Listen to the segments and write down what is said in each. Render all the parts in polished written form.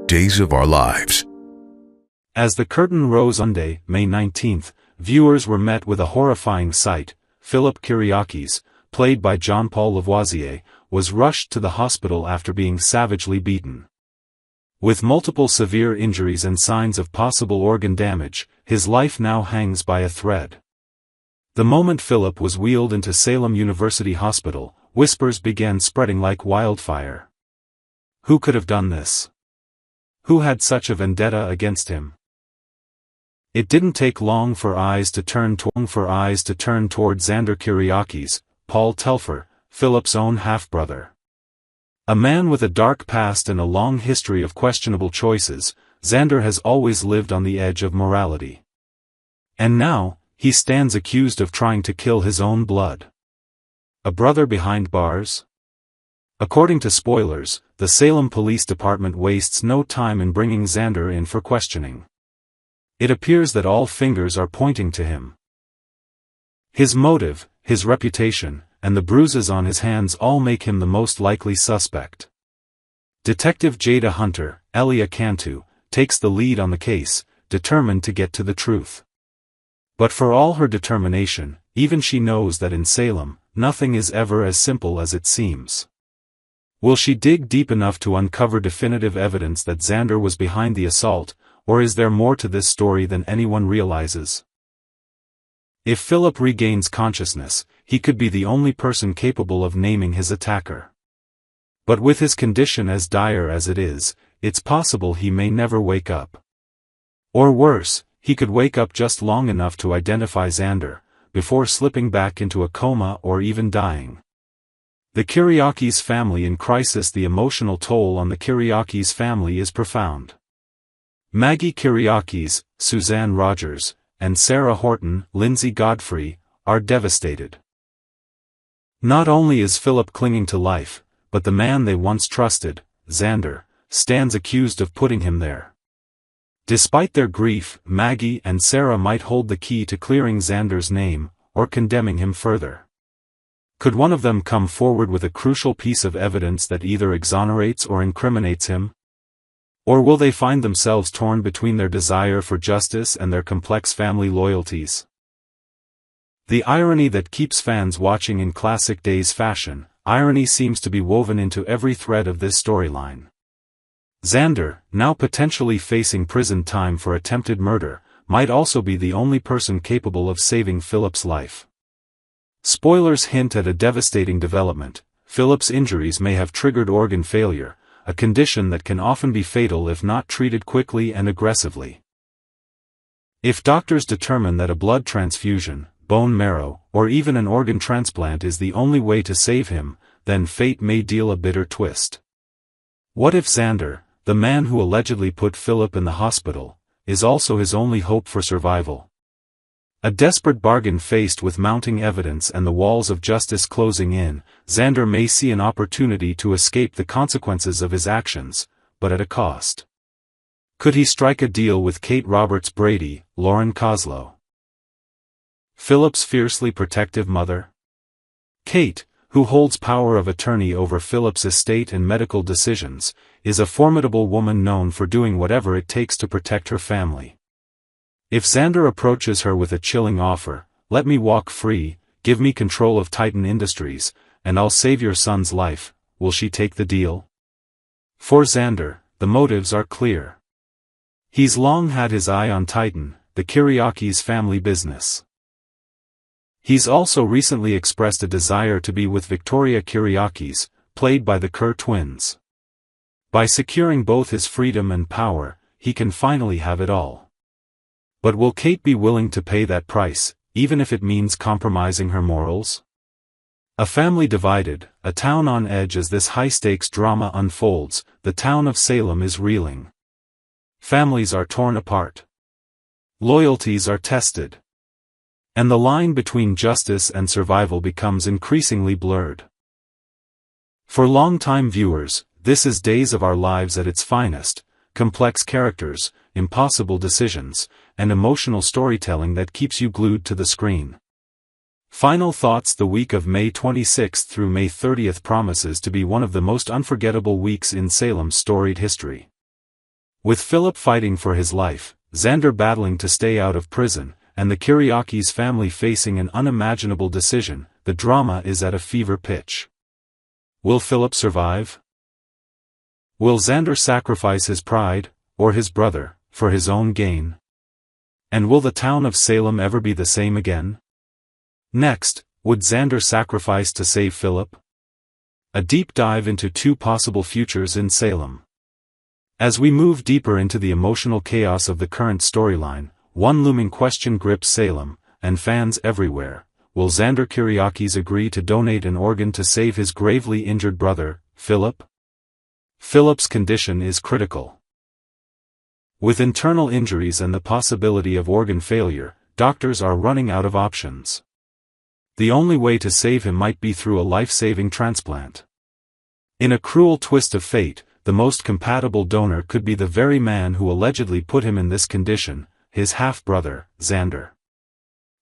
Days of Our Lives. As the curtain rose on Monday, May 19th, viewers were met with a horrifying sight. Phillip Kiriakis, played by Jean-Paul Lavoisier, was rushed to the hospital after being savagely beaten. With multiple severe injuries and signs of possible organ damage, his life now hangs by a thread. The moment Phillip was wheeled into Salem University Hospital, whispers began spreading like wildfire. Who could have done this? Who had such a vendetta against him? It didn't take long for eyes to turn toward Xander Kiriakis, Paul Telfer, Phillip's own half-brother. A man with a dark past and a long history of questionable choices, Xander has always lived on the edge of morality. And now, he stands accused of trying to kill his own blood. A brother behind bars? According to spoilers, the Salem Police Department wastes no time in bringing Xander in for questioning. It appears that all fingers are pointing to him. His motive, his reputation, and the bruises on his hands all make him the most likely suspect. Detective Jada Hunter, Elia Cantu, takes the lead on the case, determined to get to the truth. But for all her determination, even she knows that in Salem, nothing is ever as simple as it seems. Will she dig deep enough to uncover definitive evidence that Xander was behind the assault, or is there more to this story than anyone realizes? If Phillip regains consciousness, he could be the only person capable of naming his attacker. But with his condition as dire as it is, it's possible he may never wake up. Or worse, he could wake up just long enough to identify Xander, before slipping back into a coma or even dying. The Kiriakis family in crisis. The emotional toll on the Kiriakis family is profound. Maggie Kiriakis, Suzanne Rogers, and Sarah Horton, Lindsay Godfrey, are devastated. Not only is Phillip clinging to life, but the man they once trusted, Xander, stands accused of putting him there. Despite their grief, Maggie and Sarah might hold the key to clearing Xander's name, or condemning him further. Could one of them come forward with a crucial piece of evidence that either exonerates or incriminates him? Or will they find themselves torn between their desire for justice and their complex family loyalties? The irony that keeps fans watching in classic days fashion, irony seems to be woven into every thread of this storyline. Xander, now potentially facing prison time for attempted murder, might also be the only person capable of saving Phillip's life. Spoilers hint at a devastating development. Phillip's injuries may have triggered organ failure, a condition that can often be fatal if not treated quickly and aggressively. If doctors determine that a blood transfusion, bone marrow, or even an organ transplant is the only way to save him, then fate may deal a bitter twist. What if Xander, the man who allegedly put Phillip in the hospital, is also his only hope for survival? A desperate bargain faced with mounting evidence and the walls of justice closing in, Xander may see an opportunity to escape the consequences of his actions, but at a cost. Could he strike a deal with Kate Roberts Brady, Lauren Koslow? Phillip's fiercely protective mother? Kate, who holds power of attorney over Phillip's estate and medical decisions, is a formidable woman known for doing whatever it takes to protect her family. If Xander approaches her with a chilling offer, "Let me walk free, give me control of Titan Industries, and I'll save your son's life," will she take the deal? For Xander, the motives are clear. He's long had his eye on Titan, the Kiriakis family business. He's also recently expressed a desire to be with Victoria Kiriakis, played by the Kerr twins. By securing both his freedom and power, he can finally have it all. But will Kate be willing to pay that price, even if it means compromising her morals? A family divided, a town on edge. As this high-stakes drama unfolds, the town of Salem is reeling. Families are torn apart. Loyalties are tested. And the line between justice and survival becomes increasingly blurred. For long-time viewers, this is Days of Our Lives at its finest: complex characters, impossible decisions, and emotional storytelling that keeps you glued to the screen. Final thoughts: the week of May 26th through May 30th promises to be one of the most unforgettable weeks in Salem's storied history. With Phillip fighting for his life, Xander battling to stay out of prison, and the Kiriakis family facing an unimaginable decision, the drama is at a fever pitch. Will Phillip survive? Will Xander sacrifice his pride, or his brother, for his own gain? And will the town of Salem ever be the same again? Next, would Xander sacrifice to save Phillip? A deep dive into two possible futures in Salem. As we move deeper into the emotional chaos of the current storyline, one looming question grips Salem, and fans everywhere. Will Xander Kiriakis agree to donate an organ to save his gravely injured brother, Phillip? Phillip's condition is critical. With internal injuries and the possibility of organ failure, doctors are running out of options. The only way to save him might be through a life-saving transplant. In a cruel twist of fate, the most compatible donor could be the very man who allegedly put him in this condition, his half-brother, Xander.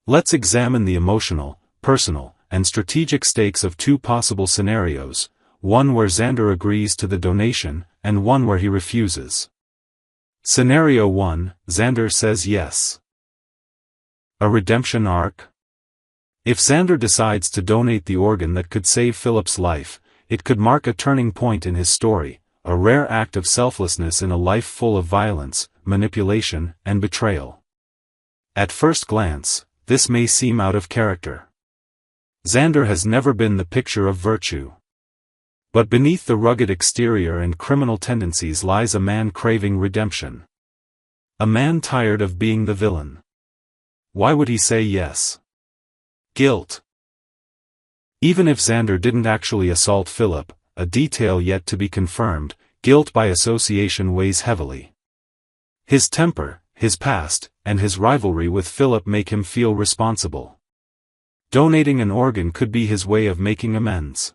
Let's examine the emotional, personal, and strategic stakes of two possible scenarios, one where Xander agrees to the donation, and one where he refuses. Scenario 1, Xander says yes. A redemption arc? If Xander decides to donate the organ that could save Phillip's life, it could mark a turning point in his story, a rare act of selflessness in a life full of violence, manipulation, and betrayal. At first glance, this may seem out of character. Xander has never been the picture of virtue. But beneath the rugged exterior and criminal tendencies lies a man craving redemption. A man tired of being the villain. Why would he say yes? Guilt. Even if Xander didn't actually assault Phillip, a detail yet to be confirmed, guilt by association weighs heavily. His temper, his past, and his rivalry with Phillip make him feel responsible. Donating an organ could be his way of making amends.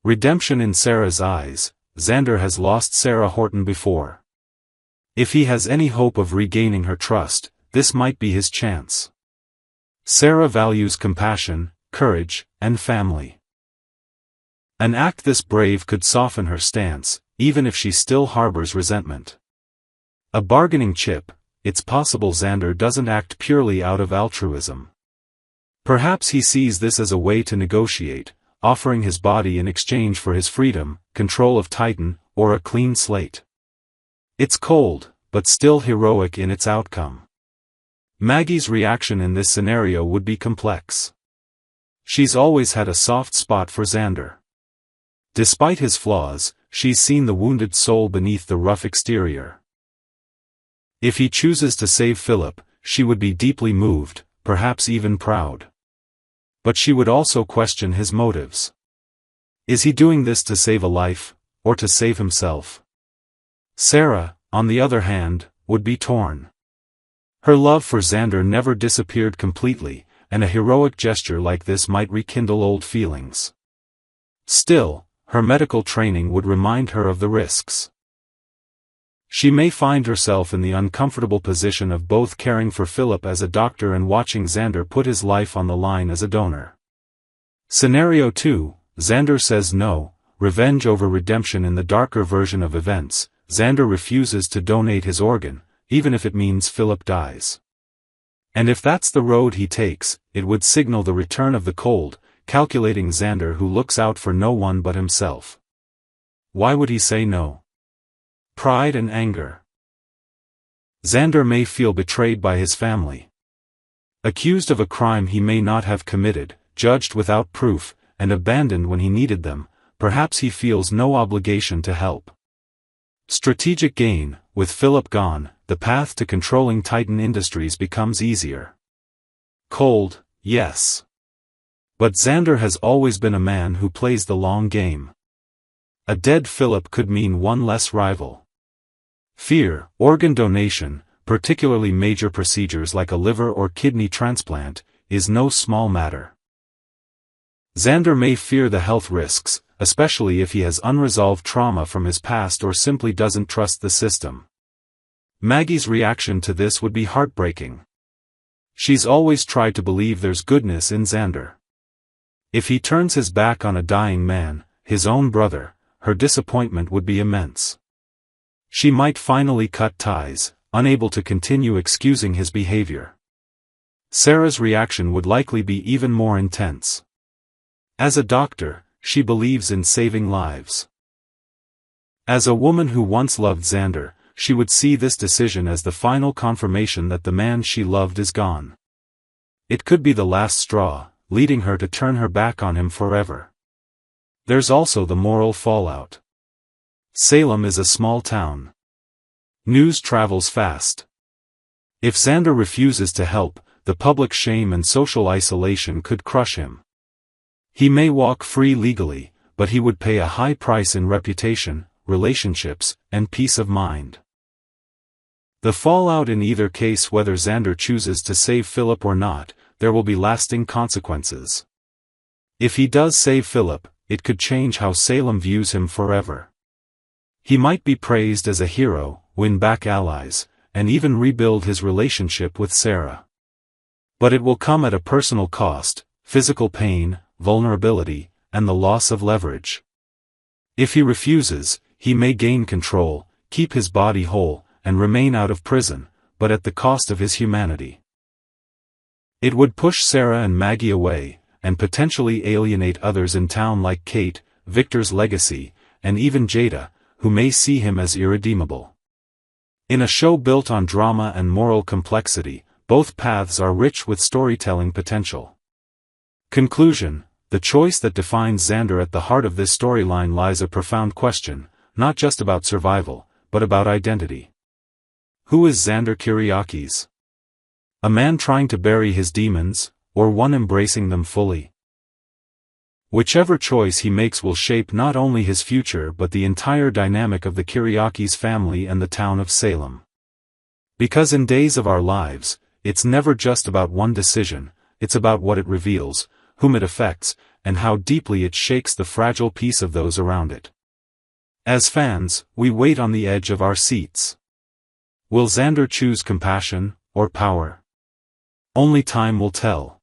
Redemption in Sarah's eyes. Xander has lost Sarah Horton before. If he has any hope of regaining her trust, this might be his chance. Sarah values compassion, courage, and family. An act this brave could soften her stance, even if she still harbors resentment. A bargaining chip. It's possible Xander doesn't act purely out of altruism. Perhaps he sees this as a way to negotiate, offering his body in exchange for his freedom, control of Titan, or a clean slate. It's cold, but still heroic in its outcome. Maggie's reaction in this scenario would be complex. She's always had a soft spot for Xander. Despite his flaws, she's seen the wounded soul beneath the rough exterior. If he chooses to save Phillip, she would be deeply moved, perhaps even proud. But she would also question his motives. Is he doing this to save a life, or to save himself? Sarah, on the other hand, would be torn. Her love for Xander never disappeared completely, and a heroic gesture like this might rekindle old feelings. Still, her medical training would remind her of the risks. She may find herself in the uncomfortable position of both caring for Phillip as a doctor and watching Xander put his life on the line as a donor. Scenario 2, Xander says no, revenge over redemption. In the darker version of events, Xander refuses to donate his organ, even if it means Phillip dies. And if that's the road he takes, it would signal the return of the cold, calculating Xander who looks out for no one but himself. Why would he say no? Pride and anger. Xander may feel betrayed by his family. Accused of a crime he may not have committed, judged without proof, and abandoned when he needed them, perhaps he feels no obligation to help. Strategic gain. With Phillip gone, the path to controlling Titan Industries becomes easier. Cold, yes. But Xander has always been a man who plays the long game. A dead Phillip could mean one less rival. Fear. Organ donation, particularly major procedures like a liver or kidney transplant, is no small matter. Xander may fear the health risks, especially if he has unresolved trauma from his past or simply doesn't trust the system. Maggie's reaction to this would be heartbreaking. She's always tried to believe there's goodness in Xander. If he turns his back on a dying man, his own brother, her disappointment would be immense. She might finally cut ties, unable to continue excusing his behavior. Sarah's reaction would likely be even more intense. As a doctor, she believes in saving lives. As a woman who once loved Xander, she would see this decision as the final confirmation that the man she loved is gone. It could be the last straw, leading her to turn her back on him forever. There's also the moral fallout. Salem is a small town. News travels fast. If Xander refuses to help, the public shame and social isolation could crush him. He may walk free legally, but he would pay a high price in reputation, relationships, and peace of mind. The fallout in either case, whether Xander chooses to save Phillip or not, there will be lasting consequences. If he does save Phillip, it could change how Salem views him forever. He might be praised as a hero, win back allies, and even rebuild his relationship with Sarah. But it will come at a personal cost: physical pain, vulnerability, and the loss of leverage. If he refuses, he may gain control, keep his body whole, and remain out of prison, but at the cost of his humanity. It would push Sarah and Maggie away, and potentially alienate others in town like Kate, Victor's legacy, and even Jada, who may see him as irredeemable. In a show built on drama and moral complexity, both paths are rich with storytelling potential. Conclusion: the choice that defines Xander at the heart of this storyline lies a profound question, not just about survival, but about identity. Who is Xander Kiriakis? A man trying to bury his demons, or one embracing them fully? Whichever choice he makes will shape not only his future but the entire dynamic of the Kiriakis family and the town of Salem. Because in Days of Our Lives, it's never just about one decision, it's about what it reveals, whom it affects, and how deeply it shakes the fragile peace of those around it. As fans, we wait on the edge of our seats. Will Xander choose compassion, or power? Only time will tell.